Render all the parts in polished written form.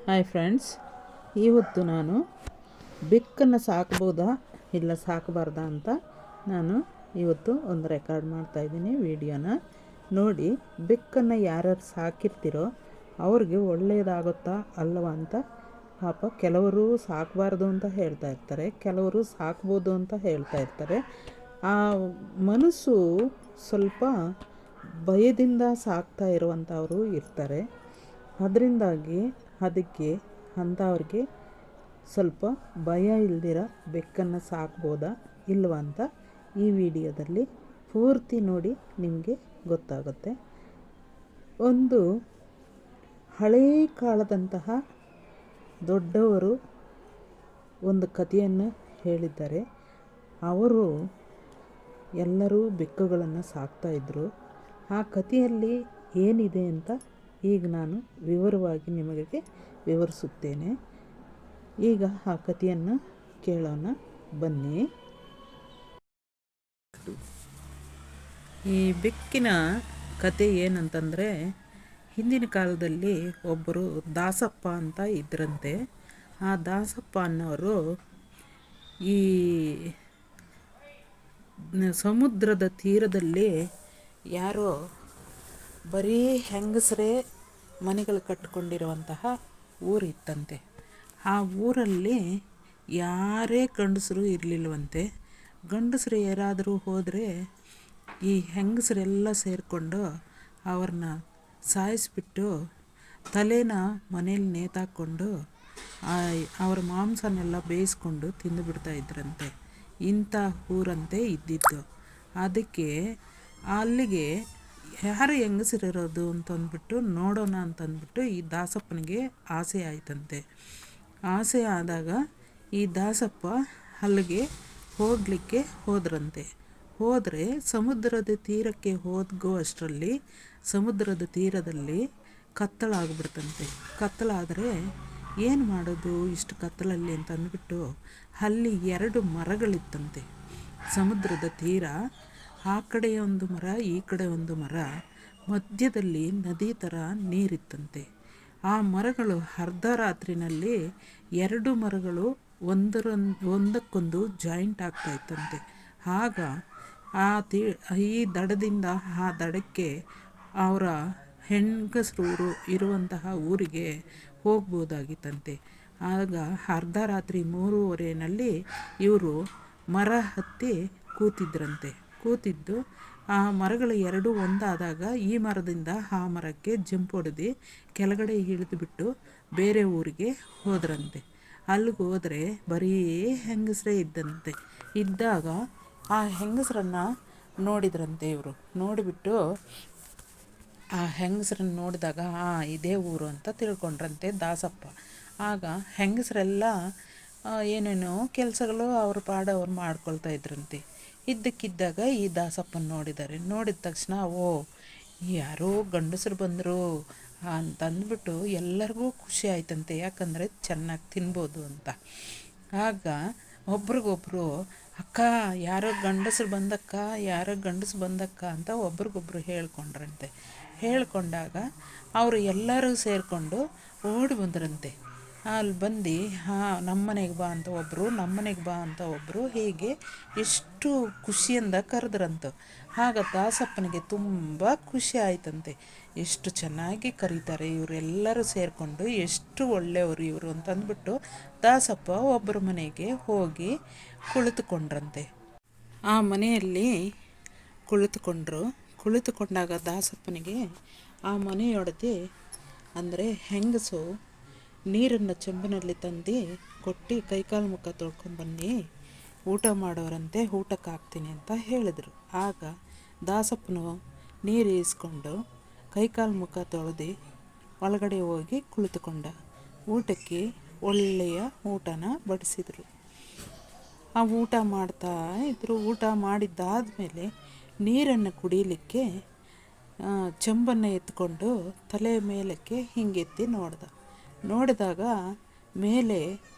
Hi friends, ಇವತ್ತು ನಾನು ಬೆಕ್ಕನ್ನು ಸಾಕ್ಬೋದಾ ಇಲ್ಲ ಸಾಕಬಾರ್ದಾ ಅಂತ ನಾನು ಇವತ್ತು ಒಂದು ರೆಕಾರ್ಡ್ ಮಾಡ್ತಾಯಿದ್ದೀನಿ ವಿಡಿಯೋನ. ನೋಡಿ, ಬೆಕ್ಕನ್ನು ಯಾರ್ಯಾರು ಸಾಕಿರ್ತೀರೋ ಅವ್ರಿಗೆ ಒಳ್ಳೆಯದಾಗುತ್ತಾ ಅಲ್ಲವಾ ಅಂತ. ಪಾಪ ಕೆಲವರು ಸಾಕಬಾರ್ದು ಅಂತ ಹೇಳ್ತಾ ಇರ್ತಾರೆ, ಕೆಲವರು ಸಾಕ್ಬೋದು ಅಂತ ಹೇಳ್ತಾ ಇರ್ತಾರೆ. ಆ ಮನಸ್ಸು ಸ್ವಲ್ಪ ಭಯದಿಂದ ಸಾಕ್ತಾ ಇರುವಂಥವರು ಇರ್ತಾರೆ. ಅದರಿಂದಾಗಿ ಅದಕ್ಕೆ ಅಂಥವ್ರಿಗೆ ಸ್ವಲ್ಪ ಭಯ ಇಲ್ದಿರ ಬೆಕ್ಕನ್ನು ಸಾಕ್ಬೋದಾ ಇಲ್ವಾ ಅಂತ ಈ ವಿಡಿಯೋದಲ್ಲಿ ಪೂರ್ತಿ ನೋಡಿ ನಿಮಗೆ ಗೊತ್ತಾಗುತ್ತೆ. ಒಂದು ಹಳೇ ಕಾಲದಂತಹ ದೊಡ್ಡವರು ಒಂದು ಕಥೆಯನ್ನು ಹೇಳಿದ್ದಾರೆ. ಅವರು ಎಲ್ಲರೂ ಬೆಕ್ಕುಗಳನ್ನು ಸಾಕ್ತಾಯಿದ್ರು. ಆ ಕಥೆಯಲ್ಲಿ ಏನಿದೆ ಅಂತ ಈಗ ನಾನು ವಿವರವಾಗಿ ನಿಮಗೆ ವಿವರಿಸುತ್ತೇನೆ. ಈಗ ಆ ಕಥೆಯನ್ನು ಕೇಳೋಣ ಬನ್ನಿ. ಈ ಬೆಕ್ಕಿನ ಕತೆ ಏನಂತಂದರೆ, ಹಿಂದಿನ ಕಾಲದಲ್ಲಿ ಒಬ್ಬರು ದಾಸಪ್ಪ ಅಂತ ಇದ್ರಂತೆ. ಆ ದಾಸಪ್ಪ ಅನ್ನೋರು ಈ ಸಮುದ್ರದ ತೀರದಲ್ಲಿ ಯಾರೋ ಬರೀ ಹೆಂಗಸರೇ ಮನೆಗಳು ಕಟ್ಟಿಕೊಂಡಿರುವಂತಹ ಊರಿತ್ತಂತೆ. ಆ ಊರಲ್ಲಿ ಯಾರೇ ಗಂಡಸರು ಇರಲಿಲ್ವಂತೆ. ಗಂಡಸರು ಯಾರಾದರೂ ಹೋದರೆ ಈ ಹೆಂಗಸರೆಲ್ಲ ಸೇರಿಕೊಂಡು ಅವ್ರನ್ನ ಸಾಯಿಸಿಬಿಟ್ಟು ತಲೆನ ಮನೇಲಿ ನೇತಾಕ್ಕೊಂಡು ಅವ್ರ ಮಾಂಸನೆಲ್ಲ ಬೇಯಿಸ್ಕೊಂಡು ತಿಂದುಬಿಡ್ತಾ ಇದ್ರಂತೆ. ಇಂಥ ಊರಂತೆ ಇದ್ದಿದ್ದು. ಅದಕ್ಕೆ ಅಲ್ಲಿಗೆ ಯಾರು ಹೆಂಗಸರಿರೋದು ಅಂತಂದ್ಬಿಟ್ಟು ನೋಡೋಣ ಅಂತಂದ್ಬಿಟ್ಟು ಈ ದಾಸಪ್ಪನಿಗೆ ಆಸೆ ಆಯ್ತಂತೆ. ಆಸೆ ಆದಾಗ ಈ ದಾಸಪ್ಪ ಅಲ್ಲಿಗೆ ಹೋಗಲಿಕ್ಕೆ ಹೋದ್ರಂತೆ. ಹೋದರೆ ಸಮುದ್ರದ ತೀರಕ್ಕೆ ಹೋಗೋ ಅಷ್ಟರಲ್ಲಿ ಸಮುದ್ರದ ತೀರದಲ್ಲಿ ಕತ್ತಲಾಗ್ಬಿಡ್ತಂತೆ. ಕತ್ತಲಾದರೆ ಏನು ಮಾಡೋದು ಇಷ್ಟು ಕತ್ತಲಲ್ಲಿ ಅಂತ ಅಂದ್ಬಿಟ್ಟು ಅಲ್ಲಿ 2 ಮರಗಳಿತ್ತಂತೆ. ಸಮುದ್ರದ ತೀರ, ಆ ಕಡೆ ಒಂದು ಮರ, ಈ ಕಡೆ ಒಂದು ಮರ, ಮಧ್ಯದಲ್ಲಿ ನದಿ ಥರ ನೀರಿತ್ತಂತೆ. ಆ ಮರಗಳು ಅರ್ಧ ರಾತ್ರಿನಲ್ಲಿ 2 ಮರಗಳು ಒಂದಕ್ಕೊಂದು ಜಾಯಿಂಟ್ ಆಗ್ತಾಯಿತ್ತಂತೆ. ಆಗ ಈ ದಡದಿಂದ ಆ ದಡಕ್ಕೆ ಅವರ ಹೆಂಗಸರು ಇರುವಂತಹ ಊರಿಗೆ ಹೋಗ್ಬೋದಾಗಿತ್ತಂತೆ. ಆಗ ಅರ್ಧ ರಾತ್ರಿ 3:30ನಲ್ಲಿ ಇವರು ಮರ ಹತ್ತಿ ಕೂತಿದ್ದು ಆ ಮರಗಳು 2 ಒಂದಾದಾಗ ಈ ಮರದಿಂದ ಆ ಮರಕ್ಕೆ ಜಂಪ್ ಹೊಡೆದು ಕೆಳಗಡೆ ಇಳಿದುಬಿಟ್ಟು ಬೇರೆ ಊರಿಗೆ ಹೋದ್ರಂತೆ. ಅಲ್ಲಿಗೆ ಹೋದರೆ ಬರೀ ಹೆಂಗಸರೇ ಇದ್ದಾಗ ಆ ಹೆಂಗಸರನ್ನು ನೋಡಿದ್ರಂತೆ. ಇವರು ನೋಡಿಬಿಟ್ಟು ಆ ಹೆಂಗಸರನ್ನು ನೋಡಿದಾಗ ಇದೇ ಊರು ಅಂತ ತಿಳ್ಕೊಂಡ್ರಂತೆ ದಾಸಪ್ಪ. ಆಗ ಹೆಂಗಸರೆಲ್ಲ ಏನೇನೋ ಕೆಲಸಗಳು ಅವ್ರ ಪಾಡವ್ರು ಮಾಡ್ಕೊಳ್ತಾ ಇದ್ರಂತೆ. ಇದ್ದಕ್ಕಿದ್ದಾಗ ಈ ದಾಸಪ್ಪನ ನೋಡಿದ ತಕ್ಷಣ ಯಾರೋ ಗಂಡಸರು ಬಂದರು ಅಂತಂದ್ಬಿಟ್ಟು ಎಲ್ಲರಿಗೂ ಖುಷಿ ಆಯ್ತಂತೆ. ಯಾಕಂದರೆ ಚೆನ್ನಾಗಿ ತಿನ್ಬೋದು ಅಂತ. ಆಗ ಒಬ್ರಿಗೊಬ್ರು ಅಕ್ಕ ಯಾರೋ ಗಂಡಸರು ಬಂದಕ್ಕ ಅಂತ ಒಬ್ರಿಗೊಬ್ರು ಹೇಳ್ಕೊಂಡ್ರಂತೆ. ಹೇಳ್ಕೊಂಡಾಗ ಅವರು ಎಲ್ಲರೂ ಸೇರಿಕೊಂಡು ಓಡಿ ಬಂದ್ರಂತೆ. ಅಲ್ಲಿ ಬಂದು ನಮ್ಮ ಮನೆಗೆ ಬಾ ಅಂತ ಒಬ್ಬರು, ನಮ್ಮ ಮನೆಗೆ ಬಾ ಅಂತ ಒಬ್ಬರು, ಹೀಗೆ ಎಷ್ಟು ಖುಷಿಯಿಂದ ಕರೆದ್ರಂತ. ಆಗ ದಾಸಪ್ಪನಿಗೆ ತುಂಬ ಖುಷಿ ಆಯ್ತಂತೆ. ಎಷ್ಟು ಚೆನ್ನಾಗಿ ಕರೀತಾರೆ ಇವರೆಲ್ಲರೂ ಸೇರಿಕೊಂಡು, ಎಷ್ಟು ಒಳ್ಳೆಯವರು ಇವರು ಅಂತಂದ್ಬಿಟ್ಟು ದಾಸಪ್ಪ ಒಬ್ಬರ ಮನೆಗೆ ಹೋಗಿ ಕುಳಿತುಕೊಂಡ್ರಂತೆ. ಆ ಮನೆಯಲ್ಲಿ ಕುಳಿತುಕೊಂಡಾಗ ದಾಸಪ್ಪನಿಗೆ ಆ ಮನೆಯೊಡತಿ ಅಂದರೆ ಹೆಂಗಸು ನೀರನ್ನು ಚೆಂಬಿನಲ್ಲಿ ತಂದು ಕೊಟ್ಟು ಕೈಕಾಲು ಮುಖ ತೊಳ್ಕೊಂಡ್ಬನ್ನಿ, ಊಟ ಮಾಡೋರಂತೆ, ಊಟಕ್ಕೆ ಹಾಕ್ತೀನಿ ಅಂತ ಹೇಳಿದರು. ಆಗ ದಾಸಪ್ಪನು ನೀರು ಈಸ್ಕೊಂಡು ಕೈಕಾಲು ಮುಖ ತೊಳೆದು ಒಳಗಡೆ ಹೋಗಿ ಕುಳಿತುಕೊಂಡ. ಊಟಕ್ಕೆ ಒಳ್ಳೆಯ ಊಟನ ಬಡಿಸಿದರು. ಆ ಊಟ ಮಾಡ್ತಾ ಇದ್ದರು. ಊಟ ಮಾಡಿದ್ದಾದಮೇಲೆ ನೀರನ್ನು ಕುಡಿಯಲಿಕ್ಕೆ ಚೆಂಬನ್ನು ಎತ್ಕೊಂಡು ತಲೆ ಮೇಲಕ್ಕೆ ಹಿಂಗೆತ್ತಿ ನೋಡಿದಾಗ ಮೇಲೆ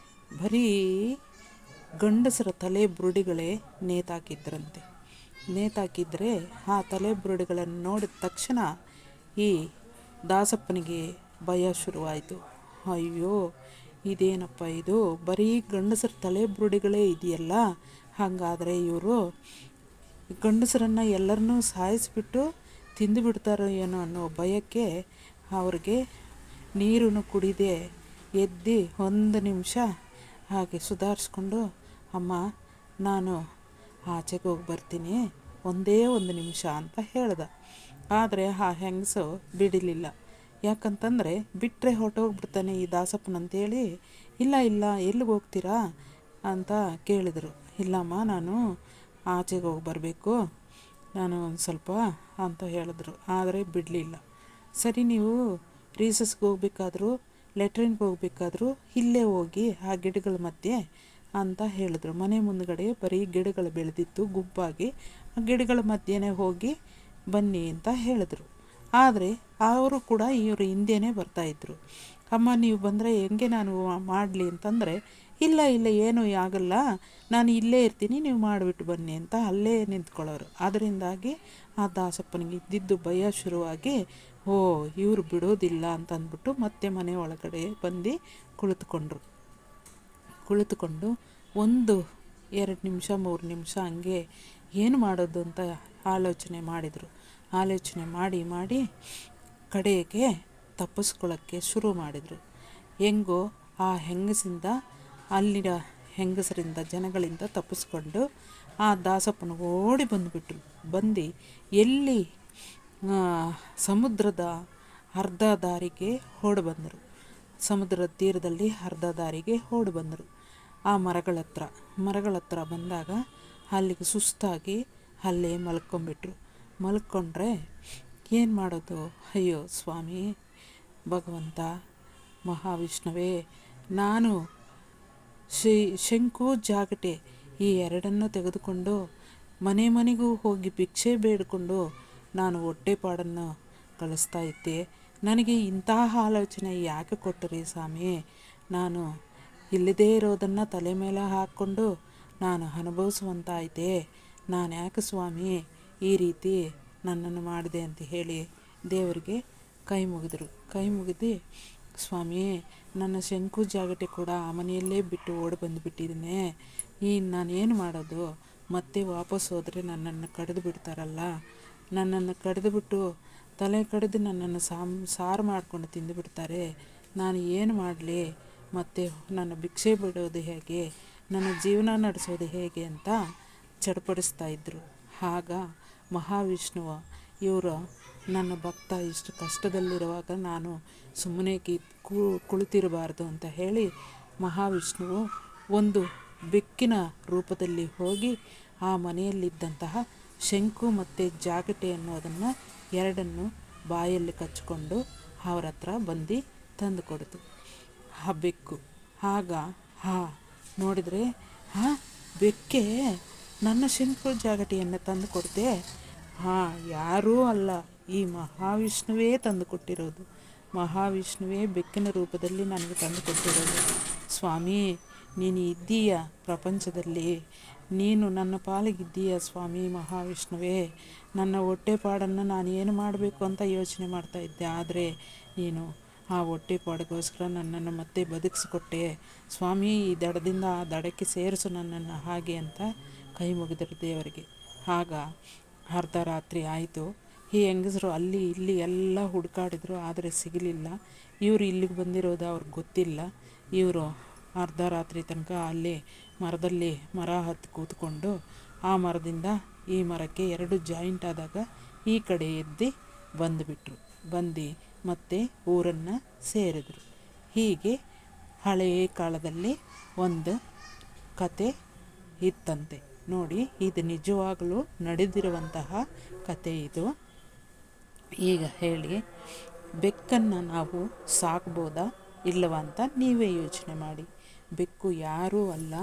ಬರೀ ಗಂಡಸರ ತಲೆ ಬುರುಡಿಗಳೇ ನೇತಾಕಿದ್ರೆ ಆ ತಲೆ ಬುರುಡಿಗಳನ್ನು ನೋಡಿದ ತಕ್ಷಣ ಈ ದಾಸಪ್ಪನಿಗೆ ಭಯ ಶುರುವಾಯಿತು. ಅಯ್ಯೋ ಇದೇನಪ್ಪ ಇದು, ಬರೀ ಗಂಡಸರ ತಲೆ ಬುರುಡೆಗಳೇ ಇದೆಯಲ್ಲ, ಹಾಗಾದರೆ ಇವರು ಗಂಡಸರನ್ನು ಎಲ್ಲರನ್ನೂ ಸಾಯಿಸಿಬಿಟ್ಟು ತಿಂದು ಬಿಡ್ತಾರೋ ಏನೋ ಅನ್ನೋ ಭಯಕ್ಕೆ ಅವ್ರಿಗೆ ನೀರನ್ನು ಕುಡಿದೆ ಎದ್ದು ಒಂದು ನಿಮಿಷ ಹಾಗೆ ಸುಧಾರಿಸ್ಕೊಂಡು, ಅಮ್ಮ ನಾನು ಆಚೆಗೆ ಹೋಗಿ ಬರ್ತೀನಿ ಒಂದೇ ಒಂದು ನಿಮಿಷ ಅಂತ ಹೇಳ್ದ. ಆದರೆ ಆ ಹೆಂಗಸು ಬಿಡಲಿಲ್ಲ. ಯಾಕಂತಂದರೆ ಬಿಟ್ಟರೆ ಹೊರಟೋಗ್ಬಿಡ್ತಾನೆ ಈ ದಾಸಪ್ಪನಂತೇಳಿ, ಇಲ್ಲ ಇಲ್ಲ ಎಲ್ಲಿಗೆ ಹೋಗ್ತೀರಾ ಅಂತ ಕೇಳಿದರು. ಇಲ್ಲಮ್ಮ ನಾನು ಆಚೆಗೆ ಹೋಗಿ ಬರಬೇಕು, ನಾನು ಒಂದು ಸ್ವಲ್ಪ ಅಂತ ಹೇಳಿದ್ರು. ಆದರೆ ಬಿಡಲಿಲ್ಲ. ಸರಿ ನೀವು ರೀಸಸ್ಗೆ ಹೋಗ್ಬೇಕಾದ್ರೂ ಲೆಟ್ರಿನ್ಗೆ ಹೋಗ್ಬೇಕಾದ್ರೂ ಇಲ್ಲೇ ಹೋಗಿ ಆ ಗಿಡಗಳ ಮಧ್ಯೆ ಅಂತ ಹೇಳಿದ್ರು. ಮನೆ ಮುಂದ್ಗಡೆ ಬರೀ ಗಿಡಗಳು ಬೆಳೆದಿತ್ತು ಗುಂಪಾಗಿ, ಆ ಗಿಡಗಳ ಮಧ್ಯೆನೇ ಹೋಗಿ ಬನ್ನಿ ಅಂತ ಹೇಳಿದ್ರು. ಆದರೆ ಅವರು ಕೂಡ ಇವರು ಹಿಂದೆಯೇ ಬರ್ತಾಯಿದ್ರು. ಅಮ್ಮ ನೀವು ಬಂದರೆ ಹೆಂಗೆ ನಾನು ಮಾಡಲಿ ಅಂತಂದರೆ, ಇಲ್ಲ ಇಲ್ಲ ಏನೂ ಆಗಲ್ಲ, ನಾನು ಇಲ್ಲೇ ಇರ್ತೀನಿ, ನೀವು ಮಾಡಿಬಿಟ್ಟು ಬನ್ನಿ ಅಂತ ಅಲ್ಲೇ ನಿಂತ್ಕೊಳ್ಳೋರು. ಅದರಿಂದಾಗಿ ಆ ದಾಸಪ್ಪನಿಗೆ ಇದ್ದಿದ್ದು ಭಯ ಶುರುವಾಗಿ, ಓ ಇವರು ಬಿಡೋದಿಲ್ಲ ಅಂತ ಅಂದ್ಬಿಟ್ಟು ಮತ್ತೆ ಮನೆ ಒಳಗಡೆ ಬಂದು ಕುಳಿತುಕೊಂಡು 1-2 ನಿಮಿಷ 3 ನಿಮಿಷ ಹಂಗೆ ಏನು ಮಾಡೋದು ಅಂತ ಆಲೋಚನೆ ಮಾಡಿ ಕಡೆಗೆ ತಪ್ಪಿಸ್ಕೊಳ್ಳೋಕ್ಕೆ ಶುರು ಮಾಡಿದರು. ಹೆಂಗೋ ಆ ಹೆಂಗಸಿಂದ ಅಲ್ಲಿನ ಹೆಂಗಸರಿಂದ ಜನಗಳಿಂದ ತಪ್ಪಿಸ್ಕೊಂಡು ಆ ದಾಸಪ್ಪನ ಓಡಿ ಬಂದು ಎಲ್ಲಿ ಸಮುದ್ರದ ಅರ್ಧ ದಾರಿಗೆ ಓಡಿ ಬಂದರು. ಸಮುದ್ರದ ತೀರದಲ್ಲಿ ಅರ್ಧ ದಾರಿಗೆ ಓಡಿ ಬಂದರು. ಆ ಮರಗಳ ಹತ್ರ ಬಂದಾಗ ಅಲ್ಲಿಗೆ ಸುಸ್ತಾಗಿ ಅಲ್ಲೇ ಮಲ್ಕೊಂಡ್ರೆ ಏನು ಮಾಡೋದು? ಅಯ್ಯೋ ಸ್ವಾಮಿ ಭಗವಂತ ಮಹಾವಿಷ್ಣುವೇ, ನಾನು ಶಂಕು ಜಾಗಟೆ ಈ ಎರಡನ್ನು ತೆಗೆದುಕೊಂಡು ಮನೆಗೂ ಹೋಗಿ ಭಿಕ್ಷೆ ಬೇಡಿಕೊಂಡು ನಾನು ಹೊಟ್ಟೆಪಾಡನ್ನು ಕಳಿಸ್ತಾ ಇದ್ದೆ. ನನಗೆ ಇಂತಹ ಆಲೋಚನೆ ಯಾಕೆ ಕೊಟ್ಟರಿ ಸ್ವಾಮಿ? ನಾನು ಇಲ್ಲದೇ ಇರೋದನ್ನು ತಲೆ ಮೇಲೆ ಹಾಕ್ಕೊಂಡು ನಾನು ಅನುಭವಿಸುವಂತಾಯಿತೆ. ನಾನು ಯಾಕೆ ಸ್ವಾಮಿ ಈ ರೀತಿ ನನ್ನನ್ನು ಮಾಡಿದೆ ಅಂತ ಹೇಳಿ ದೇವರಿಗೆ ಕೈ ಮುಗಿದು, ಸ್ವಾಮಿ ನನ್ನ ಶಂಕು ಜಾಗಟೆ ಕೂಡ ಆ ಮನೆಯಲ್ಲೇ ಬಿಟ್ಟು ಓಡಿ ಬಂದುಬಿಟ್ಟಿದ್ದೇನೆ. ನಾನೇನು ಮಾಡೋದು? ಮತ್ತೆ ವಾಪಸ್ ಹೋದರೆ ನನ್ನನ್ನು ಕಡಿದು ಬಿಡ್ತಾರಲ್ಲ, ನನ್ನನ್ನು ಕಡಿದುಬಿಟ್ಟು ತಲೆ ಕಡಿದು ನನ್ನನ್ನು ಸಾರು ಮಾಡ್ಕೊಂಡು ತಿಂದುಬಿಡ್ತಾರೆ. ನಾನು ಏನು ಮಾಡಲಿ? ಮತ್ತು ನನ್ನ ಭಿಕ್ಷೆ ಬಿಡೋದು ಹೇಗೆ? ನನ್ನ ಜೀವನ ನಡೆಸೋದು ಹೇಗೆ ಅಂತ ಚಡಪಡಿಸ್ತಾ ಇದ್ದರು. ಆಗ ಮಹಾವಿಷ್ಣುವು ಇವರು ನನ್ನ ಭಕ್ತ ಇಷ್ಟು ಕಷ್ಟದಲ್ಲಿರುವಾಗ ನಾನು ಸುಮ್ಮನೆ ಕುಳಿತಿರಬಾರ್ದು ಅಂತ ಹೇಳಿ ಮಹಾವಿಷ್ಣುವು ಒಂದು ಬೆಕ್ಕಿನ ರೂಪದಲ್ಲಿ ಹೋಗಿ ಆ ಮನೆಯಲ್ಲಿದ್ದಂತಹ ಶಂಕು ಮತ್ತು ಜಾಗಟೆ ಅನ್ನೋದನ್ನು ಎರಡನ್ನು ಬಾಯಲ್ಲಿ ಕಚ್ಚಿಕೊಂಡು ಅವ್ರ ಹತ್ರ ಬಂದು ತಂದು ಕೊಡ್ತು ಆ ಬೆಕ್ಕು. ಆಗ ನೋಡಿದರೆ ಬೆಕ್ಕೆ ನನ್ನ ಶಂಕು ಜಾಗಟೆಯನ್ನು ತಂದು ಕೊಡ್ತೆ. ಯಾರೂ ಅಲ್ಲ, ಈ ಮಹಾವಿಷ್ಣುವೇ ತಂದು ಕೊಟ್ಟಿರೋದು. ಮಹಾವಿಷ್ಣುವೇ ಬೆಕ್ಕಿನ ರೂಪದಲ್ಲಿ ನನಗೆ ತಂದು ಕೊಟ್ಟಿರೋದು. ಸ್ವಾಮಿ ನೀನು ಇದ್ದೀಯ ಪ್ರಪಂಚದಲ್ಲಿ, ನೀನು ನನ್ನ ಪಾಲಿಗಿದ್ದೀಯ ಸ್ವಾಮಿ ಮಹಾವಿಷ್ಣುವೇ. ನನ್ನ ಹೊಟ್ಟೆಪಾಡನ್ನು ನಾನು ಏನು ಮಾಡಬೇಕು ಅಂತ ಯೋಚನೆ ಮಾಡ್ತಾಯಿದ್ದೆ, ಆದರೆ ನೀನು ಆ ಹೊಟ್ಟೆಪಾಡಿಗೋಸ್ಕರ ನನ್ನನ್ನು ಮತ್ತೆ ಬದುಕಿಸ್ಕೊಟ್ಟೆ ಸ್ವಾಮಿ. ಈ ದಡದಿಂದ ಆ ದಡಕ್ಕೆ ಸೇರಿಸು ನನ್ನನ್ನು ಹಾಗೆ ಅಂತ ಕೈ ಮುಗಿದರು ದೇವರಿಗೆ. ಆಗ ಅರ್ಧ ರಾತ್ರಿ ಆಯಿತು. ಈ ಹೆಂಗಸರು ಅಲ್ಲಿ ಇಲ್ಲಿ ಎಲ್ಲ ಹುಡುಕಾಡಿದ್ರು, ಆದರೆ ಸಿಗಲಿಲ್ಲ. ಇವರು ಇಲ್ಲಿಗೆ ಬಂದಿರೋದು ಅವ್ರಿಗೆ ಗೊತ್ತಿಲ್ಲ. ಇವರು ಅರ್ಧ ರಾತ್ರಿ ತನಕ ಅಲ್ಲೇ ಮರ ಹತ್ತಿ ಕೂತ್ಕೊಂಡು ಆ ಮರದಿಂದ ಈ ಮರಕ್ಕೆ 2 ಜಾಯಿಂಟ್ ಆದಾಗ ಈ ಕಡೆ ಎದ್ದು ಬಂದು ಮತ್ತೆ ಊರನ್ನು ಸೇರಿದರು. ಹೀಗೆ ಹಳೆಯ ಕಾಲದಲ್ಲಿ ಒಂದು ಕತೆ ಇತ್ತಂತೆ. ನೋಡಿ, ಇದು ನಿಜವಾಗಲೂ ನಡೆದಿರುವಂತಹ ಕತೆ ಇದು. ಈಗ ಹೇಳಿ, ಬೆಕ್ಕನ್ನು ನಾವು ಸಾಕ್ಬೋದಾ ಇಲ್ಲವ ಅಂತ ನೀವೇ ಯೋಚನೆ ಮಾಡಿ. ಬೆಕ್ಕು ಯಾರೂ ಅಲ್ಲ,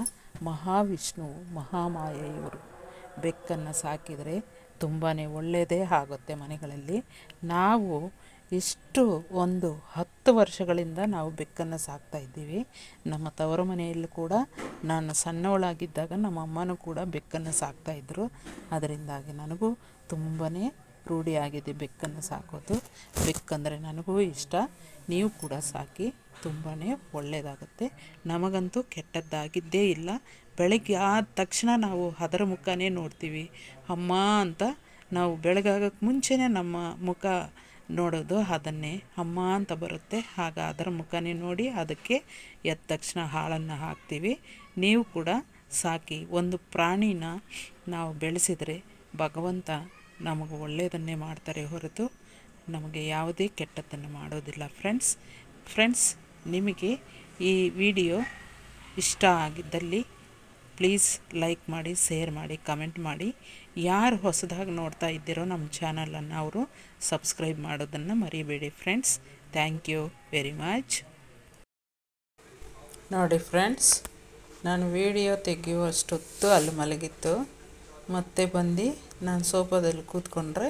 ಮಹಾವಿಷ್ಣು ಮಹಾಮಾಯ ಇವರು. ಬೆಕ್ಕನ್ನು ಸಾಕಿದರೆ ತುಂಬಾ ಒಳ್ಳೆಯದೇ ಆಗುತ್ತೆ ಮನೆಗಳಲ್ಲಿ. ನಾವು ಇಷ್ಟು 10 ವರ್ಷಗಳಿಂದ ನಾವು ಬೆಕ್ಕನ್ನು ಸಾಕ್ತಾ ಇದ್ದೀವಿ. ನಮ್ಮ ತವರು ಮನೆಯಲ್ಲೂ ಕೂಡ ನಾನು ಸಣ್ಣವಳಾಗಿದ್ದಾಗ ನಮ್ಮ ಅಮ್ಮನೂ ಕೂಡ ಬೆಕ್ಕನ್ನು ಸಾಕ್ತಾಯಿದ್ರು. ಅದರಿಂದಾಗಿ ನನಗೂ ತುಂಬಾ ರೂಢಿಯಾಗಿದೆ ಬೆಕ್ಕನ್ನು ಸಾಕೋದು. ಬೆಕ್ಕಂದರೆ ನನಗೂ ಇಷ್ಟ, ನೀವು ಕೂಡ ಸಾಕಿ, ತುಂಬಾ ಒಳ್ಳೆಯದಾಗುತ್ತೆ. ನಮಗಂತೂ ಕೆಟ್ಟದ್ದಾಗಿದ್ದೇ ಇಲ್ಲ. ಬೆಳಗ್ಗೆ ಆದ ತಕ್ಷಣ ನಾವು ಅದರ ಮುಖನೇ ನೋಡ್ತೀವಿ. ಅಮ್ಮ ಅಂತ ನಾವು ಬೆಳಗಾಗಕ್ಕೆ ಮುಂಚೆನೇ ನಮ್ಮ ಮುಖ ನೋಡೋದು ಅದನ್ನೇ. ಅಮ್ಮ ಅಂತ ಬರುತ್ತೆ, ಆಗ ಅದರ ಮುಖನೇ ನೋಡಿ ಅದಕ್ಕೆ ಎದ್ದ ತಕ್ಷಣ ಹಾಲನ್ನು ಹಾಕ್ತೀವಿ. ನೀವು ಕೂಡ ಸಾಕಿ. ಒಂದು ಪ್ರಾಣಿನ ನಾವು ಬೆಳೆಸಿದರೆ ಭಗವಂತ ನಮಗೆ ಒಳ್ಳೆಯದನ್ನೇ ಮಾಡ್ತಾರೆ ಹೊರತು ನಮಗೆ ಯಾವುದೇ ಕೆಟ್ಟದ್ದನ್ನು ಮಾಡೋದಿಲ್ಲ. ಫ್ರೆಂಡ್ಸ್, ನಿಮಗೆ ಈ ವಿಡಿಯೋ ಇಷ್ಟ ಆಗಿದ್ದಲ್ಲಿ ಪ್ಲೀಸ್ ಲೈಕ್ ಮಾಡಿ, ಶೇರ್ ಮಾಡಿ, ಕಮೆಂಟ್ ಮಾಡಿ. ಯಾರು ಹೊಸದಾಗಿ ನೋಡ್ತಾ ಇದ್ದೀರೋ ನಮ್ಮ ಚಾನಲನ್ನು ಅವರು ಸಬ್ಸ್ಕ್ರೈಬ್ ಮಾಡೋದನ್ನು ಮರಿಬೇಡಿ friends. Thank you very much. ನೋಡಿ ಫ್ರೆಂಡ್ಸ್, ನಾನು ವಿಡಿಯೋ ತೆಗೆಯುವಷ್ಟೊತ್ತು ಅಲ್ಲಿ ಮಲಗಿತ್ತು. ಮತ್ತೆ ಬಂದು ನಾನು ಸೋಫಾದಲ್ಲಿ ಕೂತ್ಕೊಂಡ್ರೆ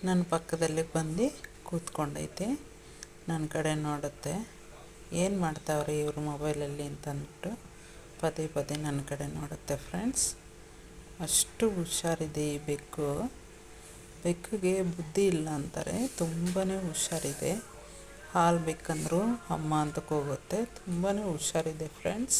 ನನ್ನ ಪಕ್ಕದಲ್ಲಿ ಬಂದು ಕೂತ್ಕೊಂಡೈತೆ. ನನ್ನ ಕಡೆ ನೋಡುತ್ತೆ, ಏನು ಮಾಡ್ತಾವ್ರೆ ಇವರು ಮೊಬೈಲಲ್ಲಿ ಅಂತಂದ್ಬಿಟ್ಟು ಪದೇ ಪದೇ ನನ್ನ ಕಡೆ ನೋಡುತ್ತೆ ಫ್ರೆಂಡ್ಸ್. ಅಷ್ಟು ಹುಷಾರಿದೆ ಈ ಬೆಕ್ಕು. ಬೆಕ್ಕಿಗೆ ಬುದ್ಧಿ ಇಲ್ಲ ಅಂತಾರೆ, ತುಂಬಾ ಹುಷಾರಿದೆ. ಹಾಲು ಬೇಕಂದ್ರೂ ಅಮ್ಮ ಅಂತ ಕೂಗುತ್ತೆ, ತುಂಬಾ ಹುಷಾರಿದೆ ಫ್ರೆಂಡ್ಸ್.